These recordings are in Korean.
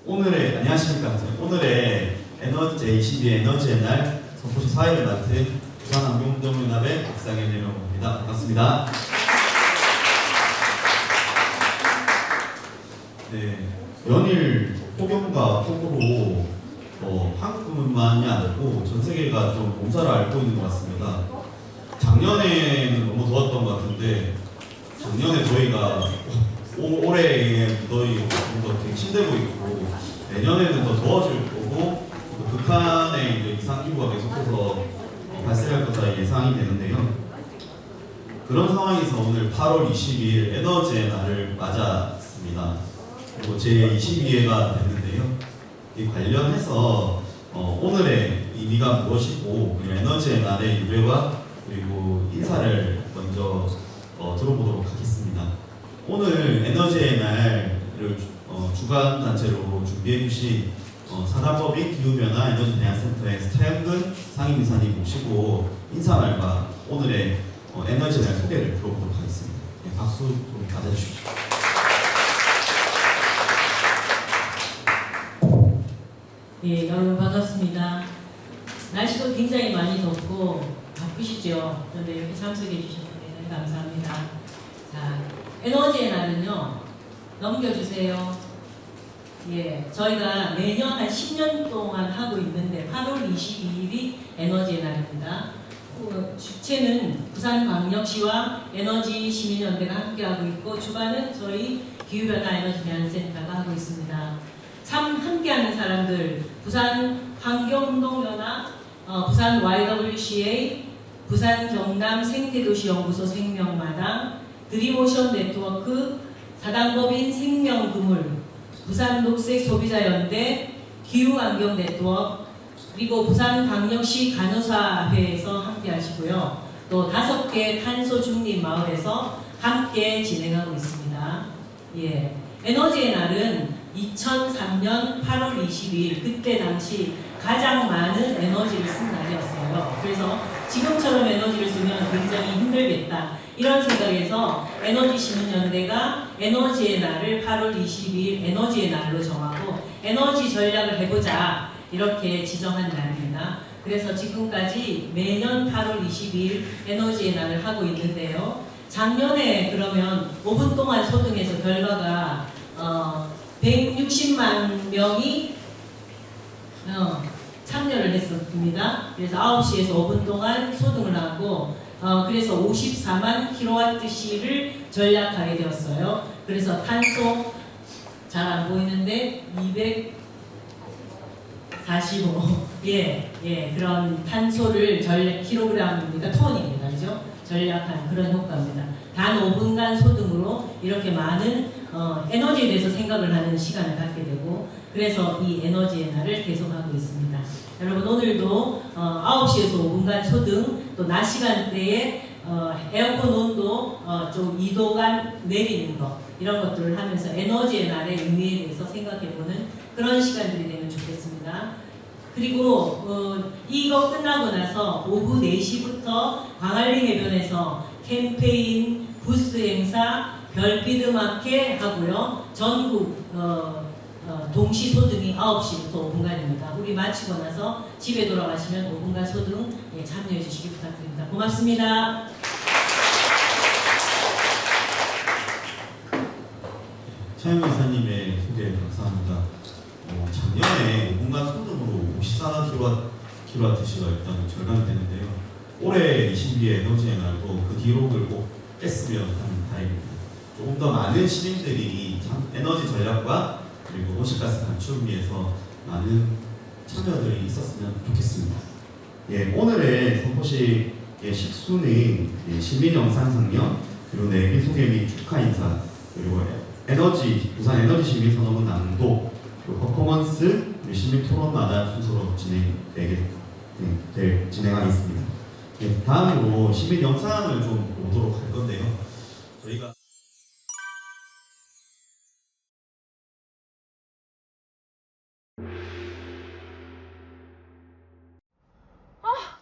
안녕하십니까. 오늘의 제22회 에너지의 날 선포시 사회를 맡은 부산환경운동연합의 박상현이라고 합니다. 반갑습니다. 네, 연일 폭염과 폭우로 한국뿐만이 아니고 전 세계가 좀 몸살을 앓고 있는 것 같습니다. 작년에는 너무 더웠던 것 같은데 작년에 저희가 올해 무더위가 좀 되게 힘들고 있고 내년에는 더 더워질 거고 극한의 이제 이상기후가 계속해서 발생할 것으로 예상이 되는데요. 그런 상황에서 오늘 8월 22일 에너지의 날을 맞았습니다. 그리고 제 22회가 됐는데요. 이 관련해서 오늘의 의미가 무엇이고 그리고 에너지의 날의 유래와 그리고 인사를 먼저 들어보도록 하겠습니다. 오늘 에너지의 날을 주간 단체로 준비해 주신 사단법인 기후변화 에너지 대안센터의 스타현근 상임이사님 모시고 인사말과 오늘의 에너지 날 소개를 들어보도록 하겠습니다. 네, 박수 좀 가져주십시오. 예, 여러분 반갑습니다. 날씨도 굉장히 많이 덥고 바쁘시죠? 그런데 이렇게 참석해 주셔서 대단히 감사합니다. 자, 에너지의 날은요, 넘겨주세요. 예, 저희가 매년 한 10년 동안 하고 있는데 8월 22일이 에너지의 날입니다. 주체는 부산광역시와 에너지 시민연대가 함께하고 있고 주관은 저희 기후변화 에너지 대안센터가 하고 있습니다. 참 함께하는 사람들, 부산 환경운동연합, 부산 YWCA, 부산 경남 생태도시연구소 생명마당, 드림오션 네트워크, 사단법인 생명그물, 부산 녹색소비자연대, 기후환경 네트워크, 그리고 부산광역시 간호사회에서 함께 하시고요. 또 5개 탄소중립 마을에서 함께 진행하고 있습니다. 예, 에너지의 날은 2003년 8월 22일 그때 당시 가장 많은 에너지를 쓴 날이었어요. 그래서 지금처럼 에너지를 쓰면 굉장히 힘들겠다 이런 생각에서 에너지 시민연대가 에너지의 날을 8월 22일 에너지의 날로 정하고 에너지 전략을 해보자 이렇게 지정한 날입니다. 그래서 지금까지 매년 8월 22일 에너지의 날을 하고 있는데요. 작년에 그러면 5분 동안 소등에서 결과가 160만 명이 참여를 했었습니다. 그래서 9시에서 5분 동안 소등을 하고 그래서 54만 킬로와트시를 절약하게 되었어요. 그래서 탄소 잘 안 보이는데 245 그런 탄소를 킬로그램입니까? 톤입니다. 그죠? 절약한 그런 효과입니다. 단 5분간 소등으로 이렇게 많은 에너지에 대해서 생각을 하는 시간을 갖게 되고 그래서 이 에너지의 날을 계속하고 있습니다. 여러분 오늘도 9시에서 5분간 소등 또 낮 시간대에 에어컨 온도 좀 2도간 내리는 것 이런 것들을 하면서 에너지의 날의 의미에 대해서 생각해보는 그런 시간들이 되면 좋겠습니다. 그리고 이거 끝나고 나서 오후 4시부터 광안리 해변에서 캠페인, 부스 행사, 별빛 음악회 하고요. 전국 동시 소등이 9시부터 5분간입니다. 우리 마치고 나서 집에 돌아가시면 5분간 소등 참여해 주시기 부탁드립니다. 고맙습니다. 차영 이사님의 소개 감사합니다. 작년에 5분간 소등으로 54kWh가 일단 절감이 되는데요. 올해 22회 에너지의 날도 그 기록을 꼭 깼으면 하는 바람입니다. 조금 더 많은 시민들이 에너지 전략과 그리고 온실가스 감축을 위해서 많은 참여들이 있었으면 좋겠습니다. 예, 오늘의 선포식의 식수는 시민 영상 상영, 그리고 내비 소개 및 축하 인사, 그리고 부산 에너지 시민 선언문 낭독, 그리고 퍼포먼스, 시민 토론마다 순서로 진행하겠습니다. 예, 다음으로 시민 영상을 좀 보도록 할 건데요. 저희가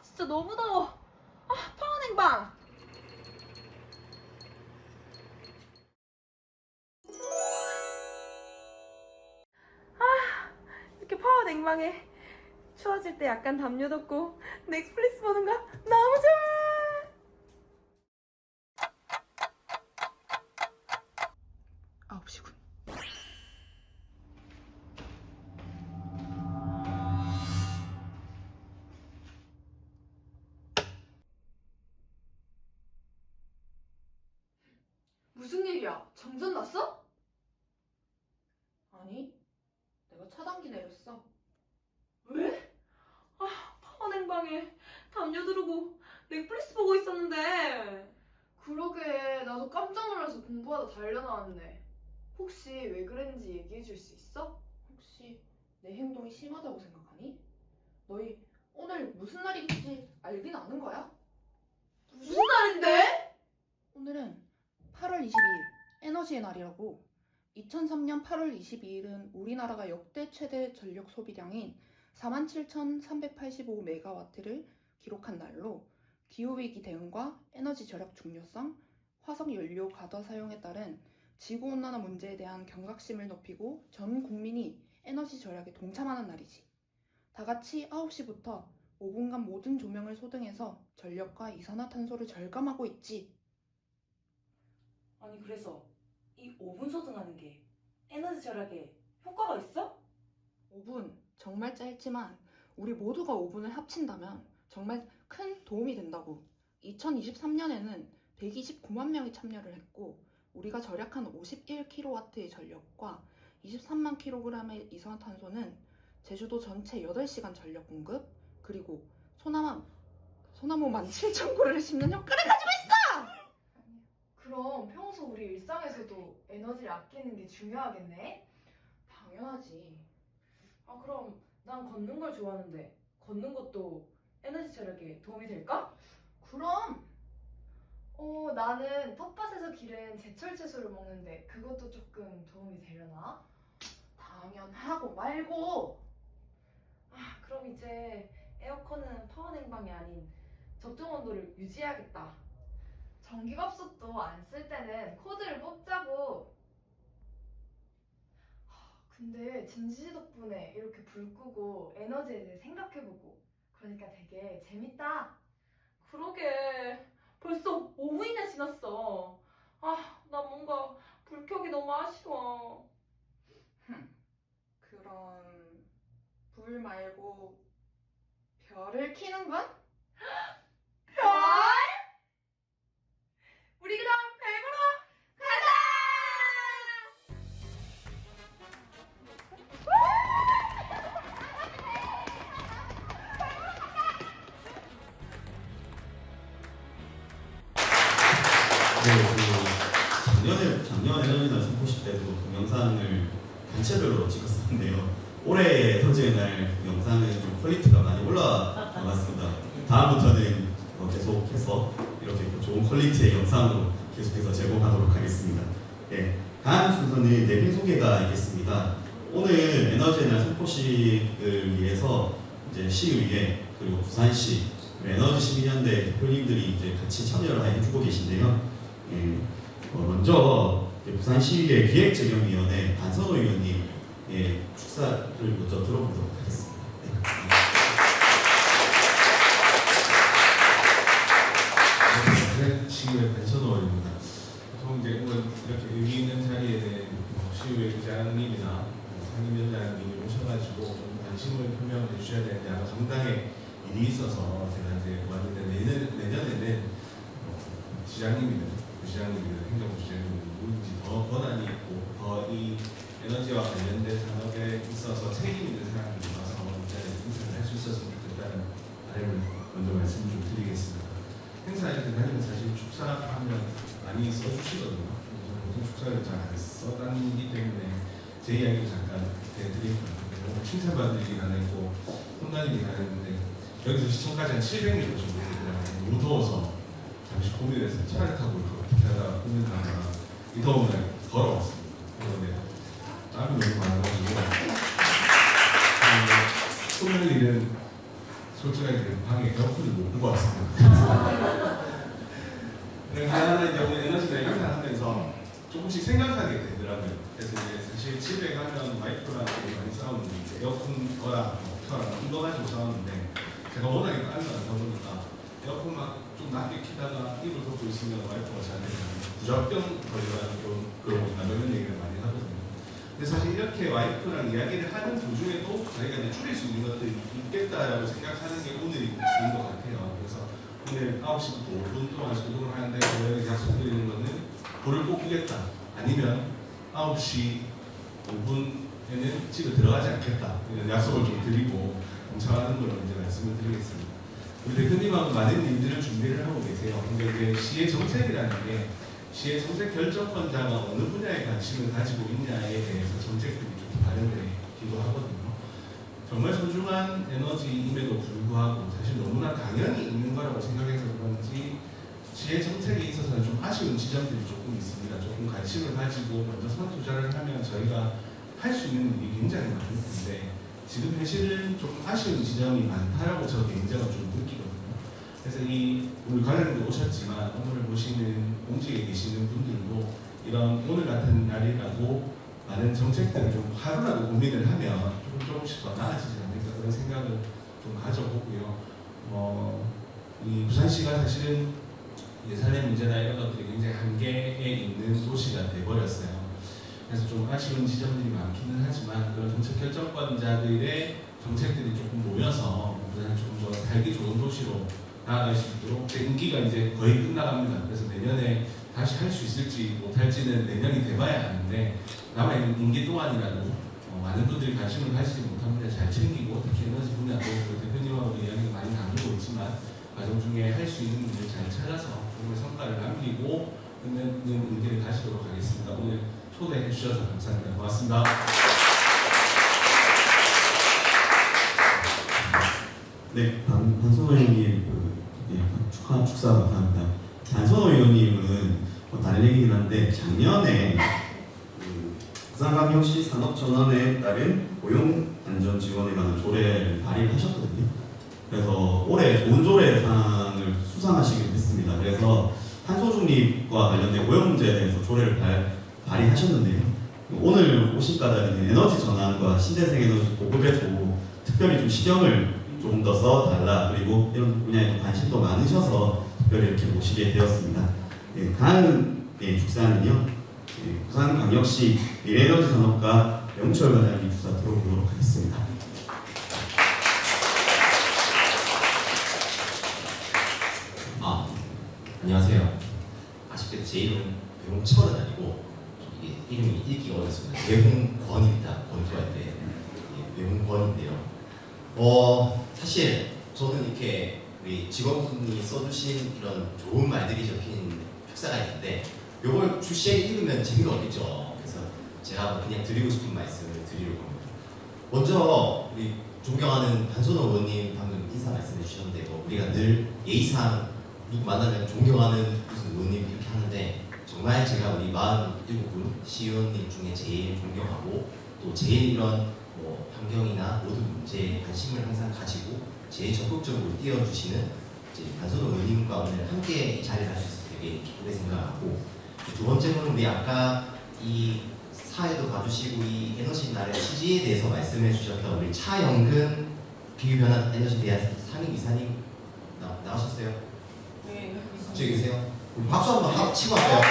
진짜 너무 더워. 파워냉방. 이렇게 파워 냉방에 추워질 때 약간 담요 덮고 넷플릭스 보는 거 너무 좋아. 9시군. 무슨 일이야? 정전 났어? 아니, 내가 차단기 내렸어. 왜? 파워 냉방에 담요 두르고 넷플릭스 보고 있었는데. 그러게, 나도 깜짝 놀라서 공부하다 달려나왔네. 혹시 왜 그랬는지 얘기해 줄 수 있어? 혹시 내 행동이 심하다고 생각하니? 너희 오늘 무슨 날인지 알긴 아는 거야? 무슨 날인데? 오늘은 8월 22일 에너지의 날이라고. 2003년 8월 22일은 우리나라가 역대 최대 전력 소비량인 47,385메가와트를 기록한 날로 기후위기 대응과 에너지 절약 중요성, 화석 연료 과다 사용에 따른 지구온난화 문제에 대한 경각심을 높이고 전 국민이 에너지 절약에 동참하는 날이지. 다 같이 9시부터 5분간 모든 조명을 소등해서 전력과 이산화탄소를 절감하고 있지. 아니 그래서 이 5분 소등하는 게 에너지 절약에 효과가 있어? 5분 정말 짧지만 우리 모두가 5분을 합친다면 정말 큰 도움이 된다고. 2023년에는 129만 명이 참여를 했고 우리가 절약한 51kW의 전력과 23만 kg의 이산화탄소는 제주도 전체 8시간 전력 공급 그리고 소나무 17,000그루를 심는 효과를 가지고 있어! 그럼 평소 우리 일상에서도 에너지를 아끼는 게 중요하겠네? 당연하지. 그럼 난 걷는 걸 좋아하는데 걷는 것도 에너지 절약에 도움이 될까? 그럼! 나는 텃밭에서 기른 제철 채소를 먹는데 그것도 조금 도움이 되려나? 당연하고 말고. 그럼 이제 에어컨은 파워 냉방이 아닌 적정 온도를 유지해야겠다. 전기밥솥도 안 쓸 때는 코드를 뽑자고. 근데 진지 덕분에 이렇게 불 끄고 에너지에 대해 생각해보고 그러니까 되게 재밌다. 그러게 벌써 5분이나 지났어. 나 뭔가 불 켜기 너무 아쉬워. 그럼 불 말고 별을 켜는 건? 별? 우리 그럼 별 보러 가자! 작년 에너지날 선포식 때도 동영상을 단체별로 찍었었는데요. 올해 에너지의 날 영상은 좀 퀄리티가 많이 올라간 것 같습니다. 다음부터는 계속해서 이렇게 좋은 퀄리티의 영상으로 계속해서 제공하도록 하겠습니다. 네, 다음 순서는 내빈 소개가 있겠습니다. 오늘 에너지의 날 선포식을 위해서 이제 시의회 그리고 부산시 에너지 시민연대 대표님들이 이제 같이 참여를 해주고 계신데요. 먼저 부산시의회 기획재정위원회 안선호 의원님의 축사를 먼저 들어보도록 하겠습니다. 네, 시의회 안선호 의원입니다. 보통 이제 오늘 이렇게 의미 있는 자리에 시의회 의장님이나 상임위원장님이 오셔가지고 좀 관심을 표명해 주셔야 되는데 아마 정당에 일이 있어서 제가 이제 왔는데 내년에는 지장님이든 부시장님이든 행정부시장님이든 누군지 더 권한이 있고 더 이 에너지와 관련된 산업에 있어서 책임이 있는 사람들이 와서 이 자리에 행사를 할 수 있었으면 좋겠다는 바람을 먼저 말씀 좀 드리겠습니다. 행사에 다니면 사실 축사하면 많이 써주시거든요. 그래서 보통 축사를 잘 안 써다니기 때문에 제 이야기를 잠깐 해드릴 거예요. 칭찬받을 일이 하나 있고 혼날 일이 하나 있는데 여기서 시청까지 한 700m 정도 되더라고요. 너무 더워서 잠시 고민해서 차를 타고 어떻게 하다 고민하다가 이 더운 날 걸어왔습니다. 그런데 땀이 너무 많아가지고 꾸밀 일은 솔직하게 방에 에어컨을 못 끄고 왔습니다. 하나는 이제 에너지나 행사하면서 조금씩 생각하게 되더라고요. 그래서 이제 사실 집에 가면 와이프랑 많이 싸우는데 에어컨 거랑 켜라 이거 가지고 싸웠는데 제가 워낙에 빨리 안 타보니까 에어컨 막 좀 낮게 키다가 이불 덮고 있으면 와이프가 자는데 부작병 걸리라는 좀 그런 이런 얘기를 많이 하거든요. 근데 사실 이렇게 와이프랑 이야기를 하는 도중에도 저희가 이제 줄일 수 있는 것들이 있겠다라고 생각하는 게 오늘인 것 같아요. 그래서 오늘 9시부터 5분 동안 소통을 하는데 저희가 약속드리는 거는 불을 꼭 끄겠다. 아니면 9시 5분에는 집에 들어가지 않겠다. 이런 약속을 좀 드리고 공차하는 걸로 이제 말씀을 드리겠습니다. 우리 대표님하고 많은 일들을 준비를 하고 계세요. 근데 이제 시의 정책이라는 게 시의 정책 결정권자가 어느 분야에 관심을 가지고 있냐에 대해서 정책들이 좀 다르기도 하거든요. 정말 소중한 에너지임에도 불구하고 사실 너무나 당연히 있는 거라고 생각해서 그런지 시의 정책에 있어서는 좀 아쉬운 지점들이 조금 있습니다. 조금 관심을 가지고 먼저 선 투자를 하면 저희가 할 수 있는 일이 굉장히 많을 텐데 지금 현실은 좀 아쉬운 지점이 많다라고 저 개인적으로 좀 느끼거든요. 그래서 이 우리 관련도 오셨지만 오늘 보시는 공직에 계시는 분들도 이런 오늘 같은 날이라도 많은 정책들을 좀 하루라도 고민을 하면 조금씩 더 나아지지 않을까 그런 생각을 좀 가져보고요. 이 부산시가 사실은 예산의 문제나 이런 것들이 굉장히 한계에 있는 도시가 돼버렸어요. 그래서 좀 아쉬운 지점들이 많기는 하지만 그런 정책 결정권자들의 정책들이 조금 모여서 부산이 조금 더 살기 좋은 도시로 나아갈 수 있도록 임기가 이제 거의 끝나갑니다. 그래서 내년에 다시 할 수 있을지 못할지는 내년이 돼봐야 하는데 남아있는 임기 동안이라도 많은 분들이 관심을 가지지 못한 분야 잘 챙기고 특히 에너지 분야도 대표님하고 이야기가 많이 나누고 있지만 과정 중에 할 수 있는 일을 잘 찾아서 정말 성과를 남기고 끝내는 의기를 가시도록 하겠습니다. 오늘 초대해 주셔서 감사합니다. 고맙습니다. 네, 반선호 의원님 축사 감사합니다. 반선호 의원님은 다른 얘기긴 한데 작년에 부산광역시 산업전환에 따른 고용안전지원에 관한 조례를 발의하셨거든요. 그래서 올해 좋은 조례상을 수상하시기로 했습니다. 그래서 탄소 중립과 관련된 고용 문제에 대해서 조례를 발의하셨는데요. 오늘 오신 까닭에는 에너지 전환과 신재생 에너지 보급에도 특별히 좀 신경을 조금 더 써달라, 그리고 이런 분야에 관심도 많으셔서 특별히 이렇게 모시게 되었습니다. 다음 축사는요, 부산광역시 미래에너지 산업과 명철 과장님 축사 들어보도록 하겠습니다. 안녕하세요. 아쉽게도 제 이름은 배홍철은 아니고 이게 이름이 읽기가 어렵습니다. 배홍권입니다. 권투할때 배홍권인데요. 사실 저는 이렇게 우리 직원분이 써주신 이런 좋은 말들이 적힌 축사가 있는데 이걸 출시에 읽으면 재미가 없겠죠. 그래서 제가 그냥 드리고 싶은 말씀을 드리려고 합니다. 먼저 우리 존경하는 반선호 의원님 방금 인사 말씀해 주셨는데 우리가 늘 예의상 누구 만나면 존경하는 무슨 의원님 이렇게 하는데 정말 제가 우리 47분 시의원님 중에 제일 존경하고 또 제일 이런 환경이나 모든 문제에 관심을 항상 가지고 제일 적극적으로 뛰어주시는 반선호 의원님과 오늘 함께 이 자리를 할 수 있어서 되게 기쁘게 생각하고 두 번째는 우리 아까 이 사회도 봐주시고 이 에너지 날의 취지에 대해서 말씀해 주셨던 우리 차영근 기후변화 에너지 대안 상임이사님 나오셨어요? 네. 저기 계세요? 우리 박수 한번 치고 할까요?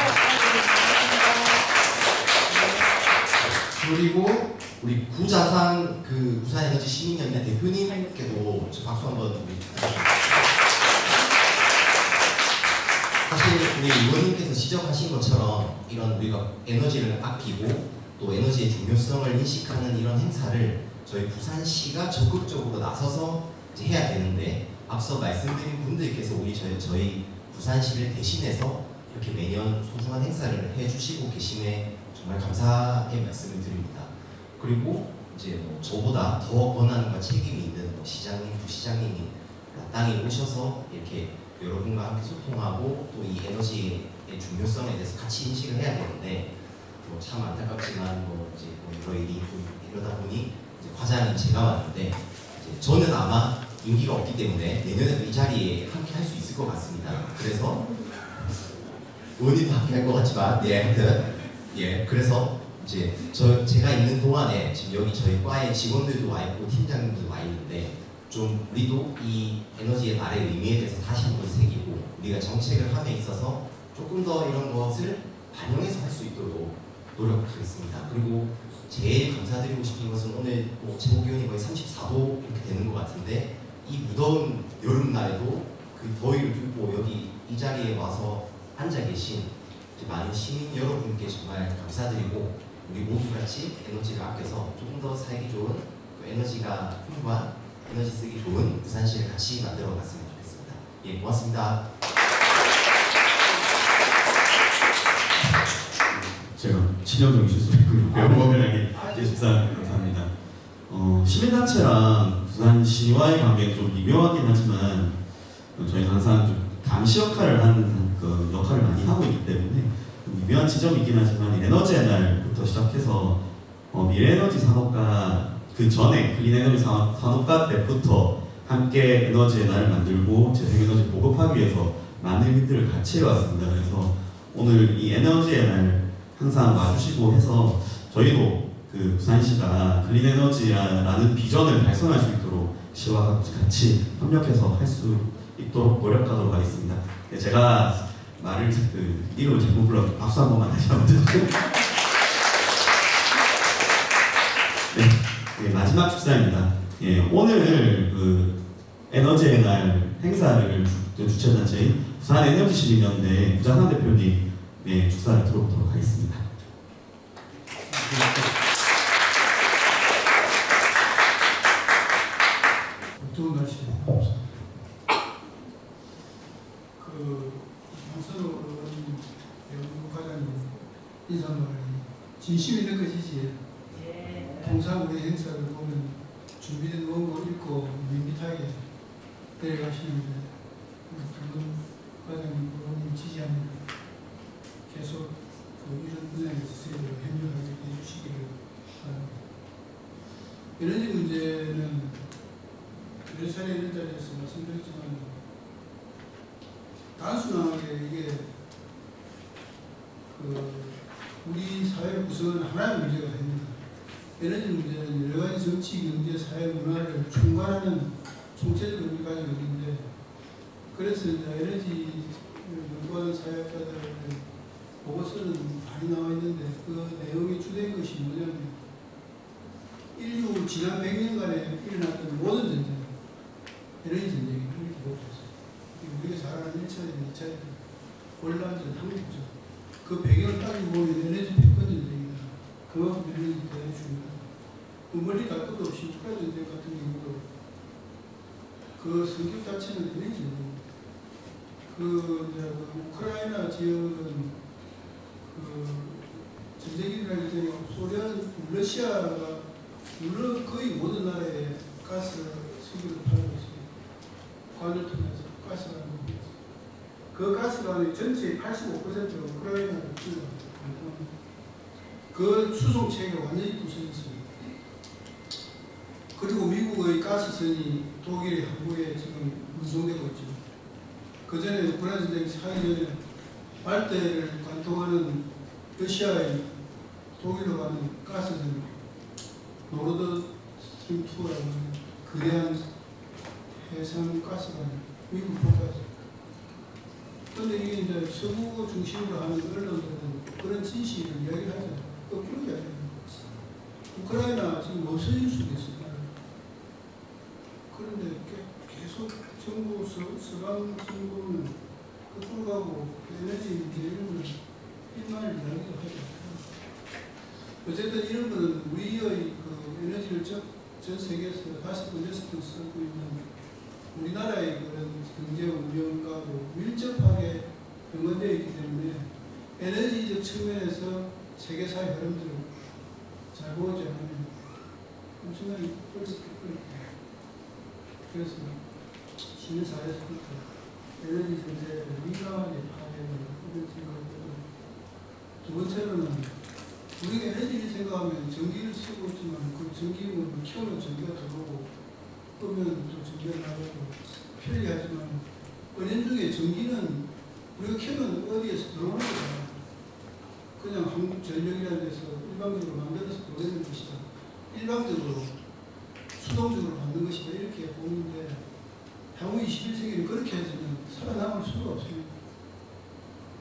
그리고 우리 구자상 그 부산에너지 시민연맹 대표님께도 박수 한번 우리 사실 우리 의원님께서 지적하신 것처럼 이런 우리가 에너지를 아끼고 또 에너지의 중요성을 인식하는 이런 행사를 저희 부산시가 적극적으로 나서서 이제 해야 되는데 앞서 말씀드린 분들께서 우리 저희 부산시를 대신해서 이렇게 매년 소중한 행사를 해주시고 계심에 정말 감사의 말씀을 드립니다. 그리고 이제 저보다 더 권한과 책임이 있는 시장님, 부시장님이 땅에 오셔서 이렇게 여러분과 함께 소통하고 또 이 에너지의 중요성에 대해서 같이 인식을 해야 되는데 참 안타깝지만 이제 여러 일이 이러다 보니 이제 과장인 제가 왔는데 이제 저는 아마 임기가 없기 때문에 내년에도 이 자리에 함께 할 수 있을 것 같습니다. 그래서 의원님도 함께 할 것 같지만 하여튼 그래서 이제 제가 있는 동안에 지금 여기 저희 과의 직원들도 와 있고 팀장님들도 와 있는데 좀 우리도 이 에너지의 날의 의미에 대해서 다시 한번 새기고 우리가 정책을 함에 있어서 조금 더 이런 것을 반영해서 할 수 있도록 노력하겠습니다. 그리고 제일 감사드리고 싶은 것은 오늘 뭐 최고 기온이 거의 34도 이렇게 되는 것 같은데 이 무더운 여름날에도 그 더위를 뚫고 여기 이 자리에 와서 앉아 계신 많은 시민 여러분께 정말 감사드리고 우리 모두 같이 에너지를 아껴서 조금 더 살기 좋은 또 에너지가 풍부한 에너지 쓰기 좋은 부산시를 같이 만들어 갔으면 좋겠습니다. 예, 고맙습니다. 제가 치명적인 실수했고요. 배우범이라기 예습상 감사합니다. 시민단체랑 부산시와의 관계는 좀 미묘하긴 하지만 저희는 항상 좀 감시 역할을 하는 그 역할을 많이 하고 있기 때문에 미묘한 지점이 있긴 하지만 에너지의 날부터 시작해서 미래에너지 산업과 그 전에 클린에너지 산업과 때부터 함께 에너지의 날을 만들고 재생에너지 보급하기 위해서 많은 일들을 같이 해왔습니다. 그래서 오늘 이 에너지의 날 항상 와주시고 해서 저희도 그 부산시가 클린에너지라는 비전을 달성할 수 있도록 시와 같이 협력해서 할 수 있도록 노력하도록 하겠습니다. 네, 제가 말을 이름을 잘못 불러 박수 한 번만 다시 한번 드릴게요. 네, 마지막 축사입니다. 예, 오늘 그 에너지의 날 행사를 주최단체인 부산에너지시민연대 부장상 대표님 축사를 들어보도록 하겠습니다. 어두운 날씨에 방선으로 연구과장님 인사말 진심이 느껴지지. 통상 우리 행사를 보면 준비된 원고 읽고 밋밋하게 내려가시는데 두분 과장님 부모님 지지합니다. 계속 이런 분야에서 협력하게 해주시기를 바랍니다. 에너지 문제는 여러 차례 이런 자리에서 말씀드렸지만 단순하게 이게 우리 사회를 구성하는 하나의 문제가 됩니다. 에너지 문제는 여러 가지 정치, 경제, 사회, 문화를 총괄하는 총체적 의미를 가지고 있는데 그래서 이제 에너지 연구하는 사회학자들의 보고서는 많이 나와 있는데 그 내용이 주된 것이 뭐냐면 인류 지난 100년간에 일어났던 모든 전쟁, 에너지 전쟁이 이렇게 보고 있어요. 우리가 잘 아는 1차전, 2차전, 월남전, 한국전 그 배경을 따지고 보면 에너지 패권 전쟁이다. 그만큼 에너지 대단히 중요하다. 멀리 갈 것도 없이 우크라이나 전쟁 같은 경우도 그 성격 자체는 에너지 전쟁입니다. 우크라이나 지역은 전쟁이 일어나기 전에 소련, 러시아가 물론 거의 모든 나라에 가스, 석유를 팔고 있습니다. 관을 통해서 가스가 나오고 있습니다. 그 가스가 전체의 85%가 우크라이나로 그 수송 체계가 완전히 부서졌습니다. 그리고 미국의 가스선이 독일 항구에 지금 운송되고 있죠. 그 전에 우크라이나 전쟁이 사기 전에 발대를 관통하는 러시아의 독일로 가는 가스선 노르드 스트림 2라고 하는 거대한 해상 가스가 미국 포가스. 그런데 이게 이제 서구 중심으로 하는 언론들은 그런 진실을 이야기를 하잖아요. 거꾸로 이야기하는 거지. 우크라이나 지금 없어질 수도 있습니다. 그런데 계속 정부 서방 정부는 거꾸로 가고 에너지 문제 이런 걸 일만을 이야기를 하죠. 어쨌든 이런 거는 우리의 그 에너지를 전 세계에서 5번째로 쓰고 있는 우리나라의 그런 경제 운영과도 밀접하게 연관되어 있기 때문에 에너지적 측면에서 세계사의 흐름들을 잘 보지 않으면 엄청나게 어렵게 거예요. 그래서 시민사회에서부터 에너지 정세를 민감하게 파악하는 이런 생각을 하고 두 번째로는 우리가 에너지를 생각하면 전기를 쓰고 있지만 그 전기는 켜면 전기가 들어오고 끄면 또 전기가 나가고 편리하지만 은연중에 전기는 우리가 켜면 어디에서 들어오는 거잖아요. 그냥 한국전력이라는 데서 일방적으로 만들어서 보내는 것이다. 일방적으로 수동적으로 만든 것이다. 이렇게 보는데 향후 21세기는 그렇게 해서는 살아남을 수가 없습니다.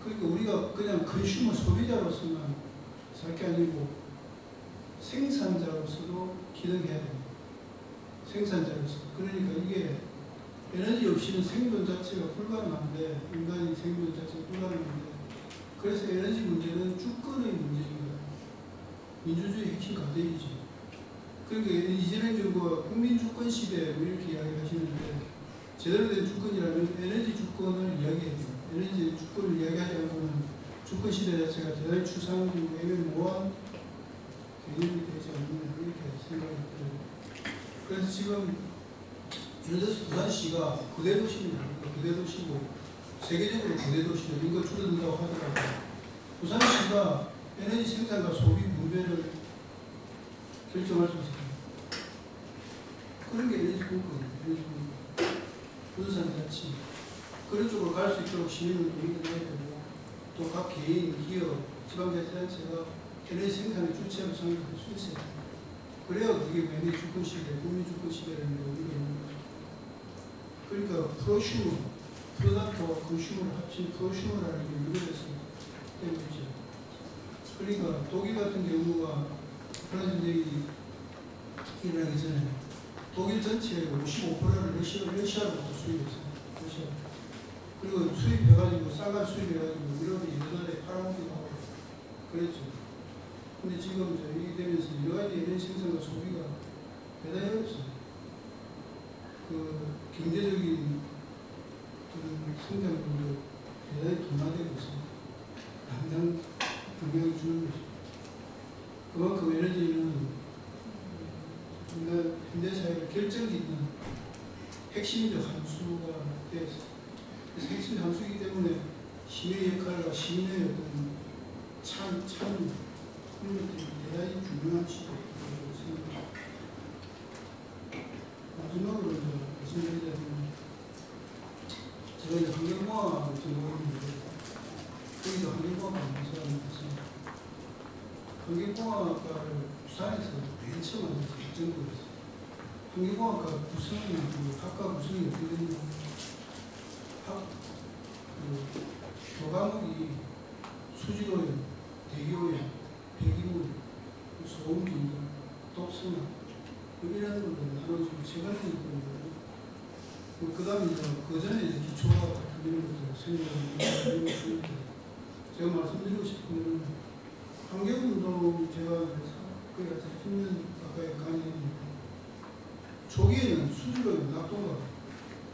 그러니까 우리가 그냥 컨슈머 소비자로서만 살 게 아니고 생산자로서도 기능해야 됩니다. 생산자로서. 그러니까 이게 에너지 없이는 생존 자체가 불가능한데, 인간이 생존 자체가 불가능한데, 그래서 에너지 문제는 주권의 문제입니다. 민주주의 핵심 과제이죠. 그러니까 이재명 정부가 국민 주권 시대 뭐 이렇게 이야기하시는데, 제대로 된 주권이라면 에너지 주권을 이야기해야 돼요. 에너지 주권을 이야기하지 않고는 주권 시대 자체가 대단히 추상적이고 애매모호한 개념이 되지 않느냐 이렇게 생각이 들어요. 그래서 지금 예를 들어서 부산시가 거대 도시입니다. 거대 도시고 세계적으로 거대 도시죠. 인구가 줄어든다고 하더라도 부산시가 에너지 생산과 소비 분배를 결정할 수 있습니다. 그런 게 에너지 공급입니다. 에너지 공급. 부동산 자치. 그런 쪽으로 갈 수 있도록 시민을 동의해야 되고 또 각 개인, 기업, 지방자치단체가 에너지 생산의 주체로 성립할 수 있어요. 그래야 그게 에너지 주권 시대, 국민 주권 시대라는 게 우리가 있는 거죠. 그러니까 프로슈머, 프로덕트와 컨슈머를 합친 프로슈머라는 게 유럽에서 된 거죠. 그러니까 독일 같은 경우가 브라질이 일어나기 전에 독일 전체의 55%를 러시아로부터 수입했어요. 러시아. 그리고 수입해가지고 쌀만 수입해가지고 유럽이 여러 나라에 팔아먹기도 하고 그랬죠. 근데 지금 이게 되면서 여러 가지 에너지 생산과 소비가 대단히 어렵습니다. 그 경제적인 성장률도 대단히 둔화되고 있습니다. 당장 영향을 주는 것이죠. 그만큼 에너지는 인간 현대사회의 결정짓는 핵심적 함수가 되었습니다. 그래서 핵심 함수이기 때문에 시민의 역할과 시민의 어떤 참 그런 것들이 대단히 중요한 시도라고 생각합니다. 마지막으로 말씀드리자면 제가 이제 환경공학을 전공했는데 여기도 환경공학과 연수하는 것입니다. 환경공학과를 부산에서 맨 처음 만들어서 전공했어요. 환경공학과 구성이 학과 구성이 어떻게 되냐 교과목이 수질오염, 대기오염, 배기물, 소음 등등, 독성화 이런 걸로 나눠지고 최근에 있거든요. 그 다음에 그 전에 기초과학 이런 것들 생각을 했는데 제가 말씀드리고 싶은 건 환경운동 제가 거의 10년 가까이 강의했는데 초기에는 수질오염, 낙동강,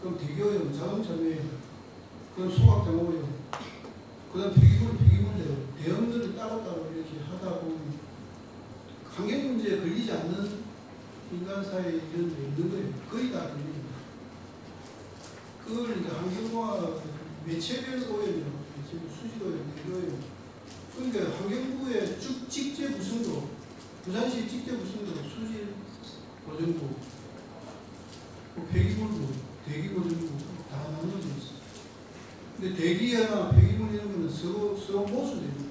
그럼 대기오염, 자동차 매연, 그럼 소각장오염, 그 다음 폐기물 대형들을 따로따로 이렇게 하다 보면 환경 문제에 걸리지 않는 인간 사회에 이런 데 있는 거예요. 거의 다 걸립니다. 그걸 이제 환경공학 매체별 오염이라고 지금 수질오염, 대기오염. 그러니까 환경부의 직제 구성도 부산시 직제 구성도 수질 보전부, 폐기물부, 대기 보전부 다 나눠져 있어요. 근데 대기나 폐기물 이런 거는 서로 모순됩니다.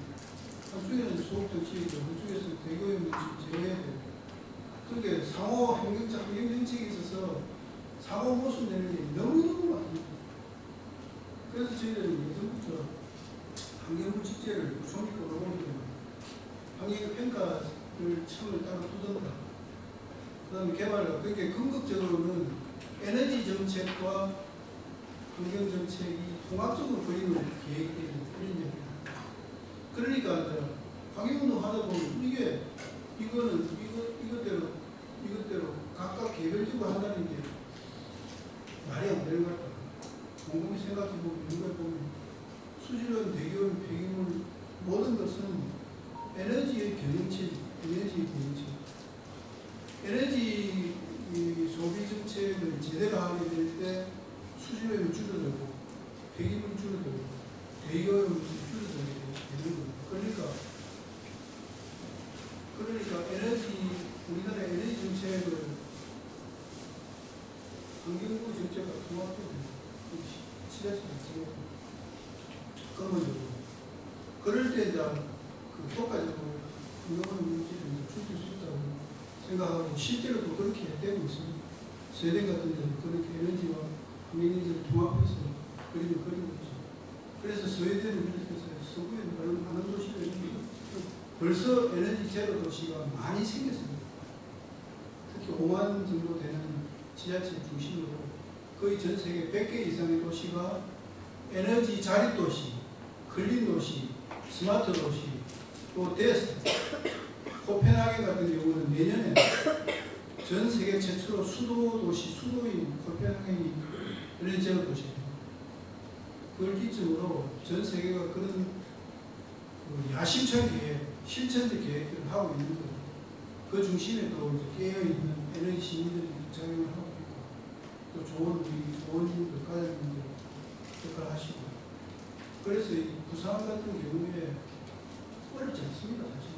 한쪽에는 소각 정책이고 한쪽에서 대기오염 정책 제어해야 돼요. 그러니까 상호 환경 정책에 있어서 상호 모순되는 게 너무너무 많습니다. 그래서 저희들은 예전부터 환경부 직제를 성립으로 보기 때문에 환경평가를 처음에 따로 두던가 그 다음에 개발을 그러니까 궁극적으로는 에너지 정책과 환경 정책이 통합적으로 그림을 계획되는 그런 이야기입니다. 그러니까 환경운동 하다 보면 이것대로 각각 개별적으로 한다는 게 말이 안 되는 것 같아요. 곰곰이 생각해보면 이런 걸 보면 수질오염, 대기오염, 폐기물 모든 것은 에너지의 경영체, 에너지 소비 정책을 제대로 하게 될 때 수질오염이 줄어들고 폐기물이 줄어들고 대기오염이 줄어들게 되는 겁니다. 그러니까 우리나라 에너지 정책을 환경부 정책과 통합됩니다. 지자체 정책과 근본적으로 그럴 때 그 효과적으로 건강한 물질을 줄일 수 있다고 생각하고 실제로도 그렇게 되고 있습니다. 스웨덴 같은 데는 그렇게 에너지와 환경에너지를 통합해서 그림을 그리고 있죠. 그래서 스웨덴을 비롯해서 서구에 많은 도시들이 벌써 에너지 제로 도시가 많이 생겼습니다. 특히 5만 정도 되는 지자체 중심으로 거의 전 세계 100개 이상의 도시가 에너지 자립 도시, 클린 도시, 스마트 도시, 또 데스, 코펜하겐 같은 경우는 내년에 전 세계 최초로 수도 도시, 수도인 코펜하겐이 에너지 제로 도시입니다. 그걸 기점으로 전 세계가 그런 야심찬 계획, 실천적 계획들을 하고 있는 거예요. 그 중심에 또 이제 깨어있는 에너지 시민들이 작용을 하고 있고, 또 좋은 우리 부모님들, 가장님들 역할을 하시고, 그래서 이 부산 같은 경우에 어렵지 않습니다, 사실.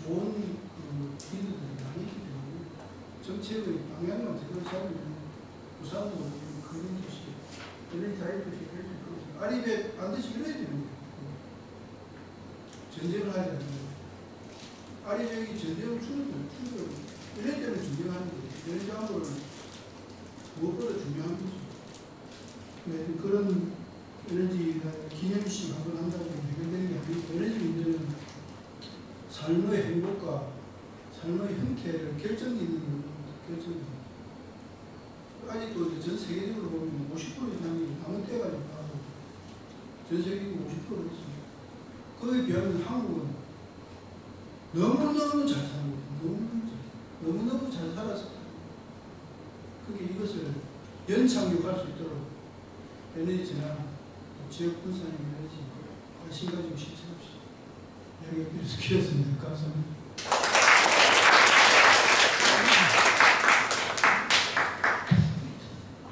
좋은 리더들이 많이 있기 때문에 정책의 방향만 제대로 잡으면 부산도 그런 도시, 에너지 자립 도시 될 수 있고, 아리백 반드시 이뤄야 되는 거예요. 전쟁을 하지 않는 아리백이 전쟁을 충돌 이럴 때는 중요한 거예요. 에너지 안보를 무엇보다 중요한 거죠. 그런 에너지 기념식 한번 한다고 해결되는 게 아니고, 에너지 문제는 삶의 행복과 삶의 형태를 결정짓는 결정입니다. 아직도 전 세계적으로 보면 50% 이상이 남은 때가 있다고 전 세계적으로 50%가 있습니다. 그에 비하면 한국은 너무너무 잘 사는 거예요. 너무너무 잘 살아서 그게 이것을 연착륙할 수 있도록 에너지나 지역 분산의 에너지 관심 가지고 실천합시다. 이야기가 필요해서 길었습니다. 감사합니다.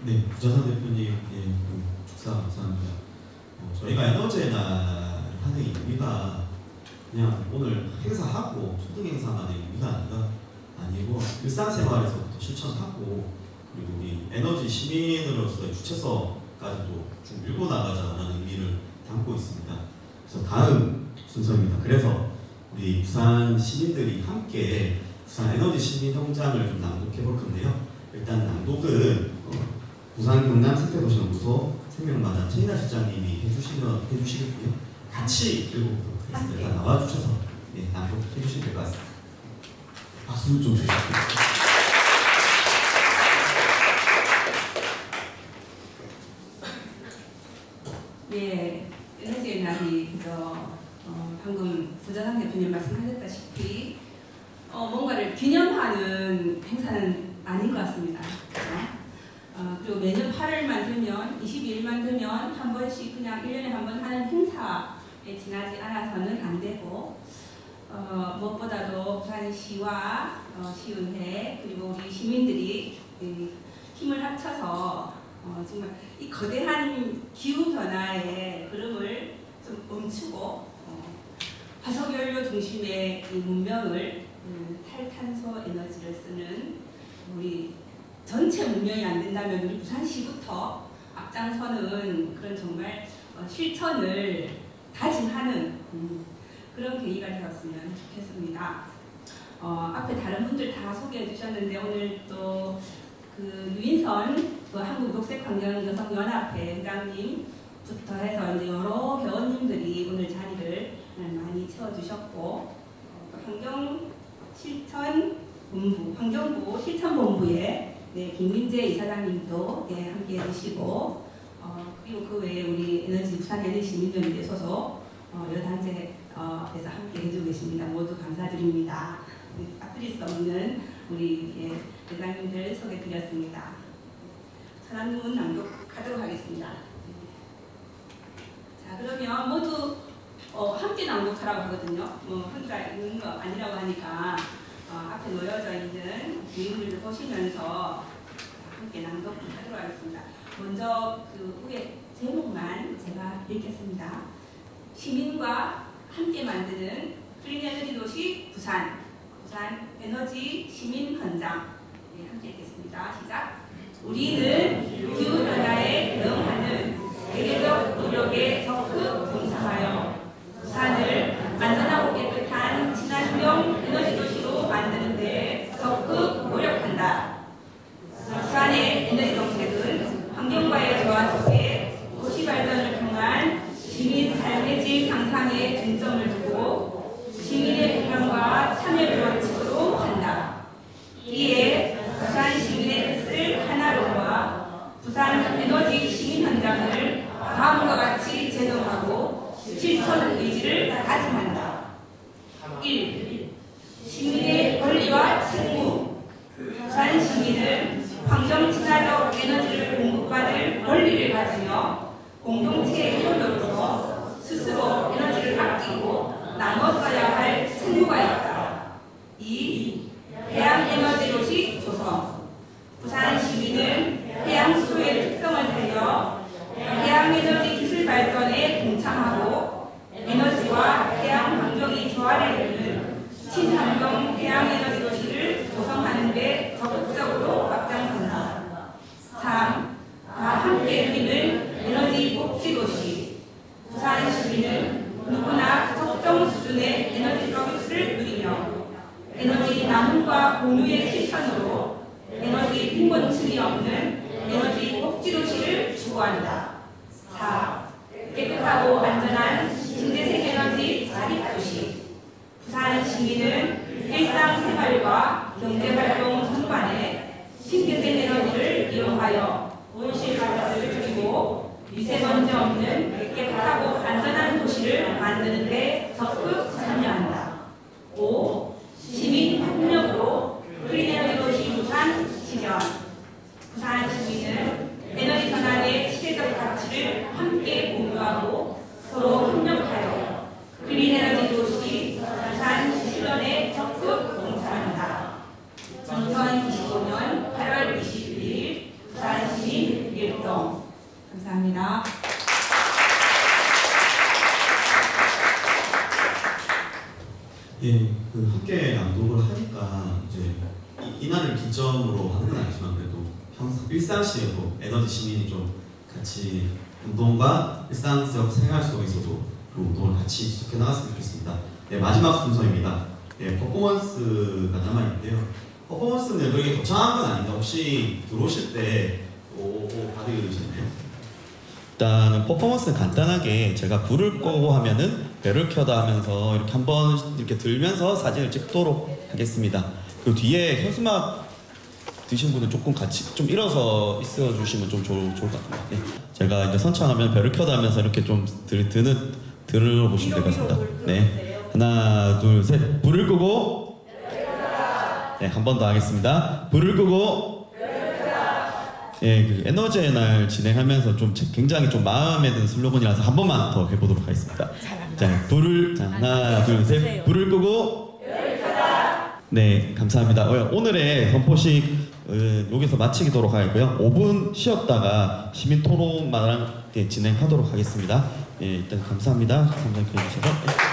네, 부자산 대표님, 축사 감사합니다. 저희가 에너지의 날 하는 의미가 그냥 오늘 행사하고 소득 행사만의 의미가 아니고 일상생활에서부터 실천하고, 그리고 우리 에너지 시민으로서의 주체성까지도 쭉 밀고 나가자는 의미를 담고 있습니다. 그래서 다음 순서입니다. 그래서 우리 부산 시민들이 함께 부산 에너지 시민 현장을 좀 낭독해 볼 건데요. 일단 낭독은 부산 경남 생태도시연구소 생명마당 최인아 실장님이 해주시고요. 같이 읽어보도록 하겠습니다. 일단 나와주셔서 낭독해 주시면 될 것 같습니다. 박수 좀 주시죠. 예, 에너지의 날이 방금 부자상 대표님 말씀하셨다시피 뭔가를 기념하는 행사는 아닌 것 같습니다. 그리고 매년 8월만 되면 22일만 되면 한 번씩 그냥 1년에 한 번 하는 행사에 지나지 않아서는 안 되고, 무엇보다도 부산시와 시의회 그리고 우리 시민들이 힘을 합쳐서 정말 이 거대한 기후 변화의 흐름을 좀 멈추고 화석연료 중심의 이 문명을 탈탄소 에너지를 쓰는 우리 전체 문명이 안 된다면 우리 부산시부터 앞장서는 그런 정말 실천을 다짐하는 그런 계기가 되었으면 좋겠습니다. 앞에 다른 분들 다 소개해 주셨는데 오늘 또 그 유인선 한국녹색환경여성연합회 회장님부터 해서 이제 여러 회원님들이 오늘 자리를 많이 채워주셨고, 환경부 실천본부의 김민재 이사장님도 함께 해주시고, 그리고 그 외에 우리 부산 에너지 시민연대 소속 여러 단체에서 함께 해주고 계십니다. 모두 감사드립니다. 빠뜨릴 수 없는 우리 회장님들 소개드렸습니다. 천안문 낭독하도록 하겠습니다. 자, 그러면 모두 함께 낭독하라고 하거든요. 혼자 읽는 거 아니라고 하니까 앞에 놓여져 있는 내용들을 보시면서 함께 낭독하도록 하겠습니다. 먼저 그 위에 제목만 제가 읽겠습니다. 시민과 함께 만드는 클린 에너지 도시 부산 에너지 시민 현장. 함께 읽겠습니다. 시작. 우리는 기후 변화에 대응하는 세계적 노력에 적극 봉사하여 부산을 안전하고 깨끗한 친환경 에너지 도시로 만드는 데 적극 노력한다. 부산의 에너지 정책은 환경과의 조화 속에 도시 발전을 통한 시민 삶의 질 향상에 중점을 두고 시민의 공감과 참여를 원칙으로 한다. 이에 부산 시민의 뜻을 하나로 모아 부산 에너지 시민 현장을 다음과 같이 제정하고 실천 의지를 다짐한다. 1. 시민의 권리와 책무. 부산 시민은 환경 친화적 에너지를 공급받을 권리를 가지며 공동체의 일원으로서 스스로 에너지를 아끼고 나눠 써야 할 책무가 있다. 2. 해양 에너지 도시 조성. 부산 시민은 해양 수로의 특성을 살려 해양 에너지 기술 발전에 동참하고 에너지와 해양 환경의 조화를 이루는 친환경 해양 에너지 도시를 조성하는 데 적극적으로 앞장선다. 3. 다 함께 누리는 에너지 복지 도시. 부산 시민은 누구나 적정 수준의 에너지 서비스를 누리며 에너지 나눔과 공유의 실천으로 에너지 빈곤층이 없는 에너지 복지 도시를 추구한다. 4. 깨끗하고 안전한 신재생 에너지 자립도시. 부산 시민은 일상생활과 경제활동 전반에 신재생 에너지를 이용하여 온실 가스를 줄이고 미세먼지 없는 깨끗하고 안전한 도시를 만드는 데 적극 참여한다. 5. 시민 협력으로 그린 에너지 도시 부산 실현. 부산 시민은 에너지 전환의 시대적 가치를 함께 공유하고 서로 협력하여 그린 에너지 도시 부산 실현에 적극 동참한다. 2025년 8월 22일 부산 시민 일동. 감사합니다. 예, 그 함께 낭독을 하니까 이제 이날을 기점으로 하는 건 아니지만 그래도 일상시에도 에너지 시민이 좀 같이 운동과 일상적 생활 속에서도 그 운동을 같이 지속해 나갔으면 좋겠습니다. 네, 마지막 순서입니다. 네, 퍼포먼스가 남아있는데요. 퍼포먼스는 그렇게 거창한 건 아닌데 혹시 들어오실 때 받으셨나요? 일단은 퍼포먼스는 간단하게 제가 불을 끄고 하면은 배를 켜다 하면서 이렇게 한번 이렇게 들면서 사진을 찍도록 하겠습니다. 그 뒤에 현수막 드신 분은 조금 같이 좀 일어서 있어 주시면 좀 좋을 것 같아요. 네. 제가 이제 선창하면 배를 켜다 하면서 이렇게 좀 들어보시면 될 것 같습니다. 네. 하나, 둘, 셋. 불을 끄고. 네, 한 번 더 하겠습니다. 불을 끄고. 예, 그 에너지의 날 진행하면서 좀 굉장히 좀 마음에 드는 슬로건이라서 한 번만 더 해보도록 하겠습니다. 자, 하나, 둘, 셋. 불을 끄고. 네, 감사합니다. 오늘의 선포식 여기서 마치도록 하겠고요. 5분 쉬었다가 시민 토론만 진행하도록 하겠습니다. 예, 일단 감사합니다. 감사해 주셔서.